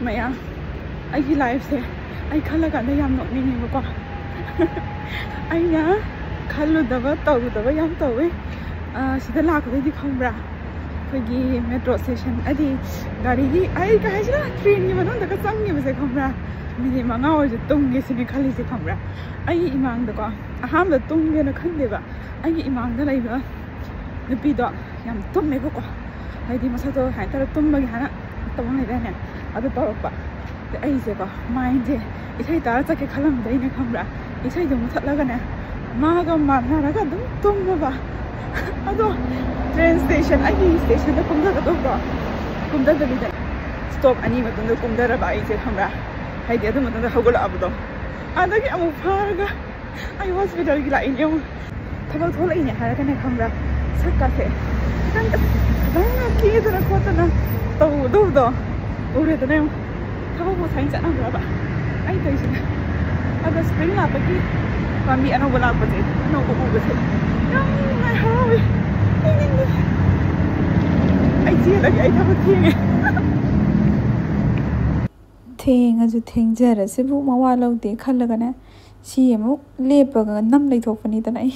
ꯃꯌꯥꯝ ꯑꯩꯒꯤ ꯂꯥꯏꯐꯁꯦ ꯑꯩ ꯈꯜꯂꯀꯥꯟꯗ ꯌꯥꯝ ꯅꯣꯛꯅꯤꯡꯉꯦꯕꯀꯣ ꯑꯩꯅ ꯈꯜꯂꯨꯗꯕ ꯇꯧꯔꯨꯗꯕ ꯌꯥꯝ ꯇꯧꯋꯦ ꯁꯤꯗ ꯂꯥꯛꯄꯗꯩꯗꯤ ꯈꯪꯕ꯭ꯔꯥ ꯑꯩꯈꯣꯏꯒꯤ ꯃꯦꯇ꯭ꯔꯣ ꯁ꯭ꯇꯦꯁꯟ ꯍꯥꯏꯗꯤ ꯒꯥꯔꯤꯒꯤ ꯑꯩ ꯀꯩ ꯍꯥꯏꯁꯤꯔꯥ ꯇ꯭ꯔꯦꯟꯒꯤ ꯃꯅꯨꯡꯗꯒ ꯆꯪꯈꯤꯕꯁꯦ ꯈꯪꯕ꯭ꯔꯥ ꯃꯤꯅꯤꯠ 5 ꯑꯣꯏꯔꯁꯨ ꯇꯨꯝꯒꯦ ꯁꯤꯅꯦ ꯈꯜꯂꯤꯁꯦ ꯈꯪꯕ꯭ꯔꯥ ꯑꯩꯒꯤ ꯏꯃꯥꯡꯗꯀꯣ ꯑꯍꯥꯟꯕꯗ ꯇꯨꯝꯒꯦꯅ ꯈꯟꯗꯦꯕ ꯑꯩꯒꯤ ꯏꯃꯥꯡꯗ ꯂꯩꯕ ꯅꯨꯄꯤꯗꯣ ꯌꯥꯝ ꯇꯨꯝꯃꯦꯕꯀꯣ ꯍꯥꯏꯗꯤ ꯃꯁꯛꯇꯣ ꯍꯥꯏꯅ ꯇꯧꯔ ꯇꯨꯝꯕꯒꯤ ꯍꯥꯟꯅ ꯇꯧꯕ ꯂꯩꯗꯥꯏꯅꯦ ꯑꯗꯨ ꯇꯧꯔꯛꯄ ꯑꯩꯁꯦꯀꯣ ꯃꯥꯏꯟꯁꯦ ꯏꯁꯩ ꯇꯥꯔ ꯆꯠꯀꯦ ꯈꯜꯂꯝꯕꯗꯩꯅꯦ ꯈꯪꯕ꯭ꯔꯥ ꯏꯁꯩꯗꯣ ꯃꯨꯊꯠꯂꯒꯅꯦ ꯃꯥꯒ ꯃꯥꯟꯅꯔꯒ ꯑꯗꯨꯝ ꯇꯨꯝꯃꯕ ꯑꯗꯣ ꯇ꯭ꯔꯦꯟ ꯁ꯭ꯇꯦꯁꯟ ꯑꯩꯒꯤ ꯁ꯭ꯇꯦꯁꯟꯗ ꯀꯨꯝꯊꯒꯗꯧꯕꯗꯣ ꯀꯨꯝꯊꯗꯕꯤꯗ ꯁ꯭ꯇꯣꯞ 2 ꯃꯇꯨꯡꯗ ꯀꯨꯝꯊꯔꯕ ꯑꯩꯁꯦ ꯈꯪꯕ꯭ꯔꯥ ꯍꯥꯏꯗꯤ ꯑꯗꯨ ꯃꯇꯨꯡꯗ ꯍꯧꯒꯠꯂꯛꯑꯕꯗꯣ ꯑꯗꯒꯤ ꯑꯃꯨꯛ ꯐꯥꯔꯒ ꯑꯩ ꯍꯣꯁꯄꯤꯇꯥꯜꯒꯤ ꯂꯥꯛꯏꯅꯦ ꯑꯃꯨꯛ ꯊꯕꯛ ꯊꯣꯛꯂꯛꯏꯅꯦ ꯍꯥꯏꯔꯒꯅꯦ ꯈꯪꯕ꯭ꯔꯥ ꯁꯛꯀꯥꯁꯦ ꯈꯤꯇꯪ ꯀꯦꯗꯅ ꯈꯣꯠꯇꯅ ꯇꯧꯗꯧꯕꯗꯣ ꯎꯔꯦꯗꯅ ꯑꯃꯨꯛ ꯊꯕꯛꯄꯨ ꯁꯥꯏꯅ ꯆꯠꯅꯕ꯭ꯔꯕ ꯑꯩ ꯇꯧꯔꯤꯁꯤꯅ ꯑꯗꯣ ꯁ꯭ꯄ꯭ꯔꯤꯡ ꯂꯥꯛꯄꯒꯤ ꯄꯥꯝꯕꯤ ꯑꯅꯧꯕ ꯂꯥꯛꯄꯁꯦ ꯑꯅꯧꯕ ꯎꯕꯁꯦ ꯌꯥꯝ ꯅꯨꯡꯉꯥꯏ ꯍꯔꯥꯎꯋꯦ ꯑꯩ ꯆꯦꯜꯂꯒꯦ ꯑꯩ ꯊꯕꯛ ꯊꯦꯡꯉꯦ ꯊꯦꯡꯉꯁꯨ ꯊꯦꯡꯖꯔꯁꯤꯕꯨ ꯃꯋꯥ ꯂꯧꯗꯦ ꯈꯜꯂꯒꯅꯦ ꯁꯤ ꯑꯃꯨꯛ ꯂꯦꯞꯄꯒ ꯅꯝ ꯂꯩꯊꯣꯛꯄꯅꯤꯗꯅ ꯑꯩ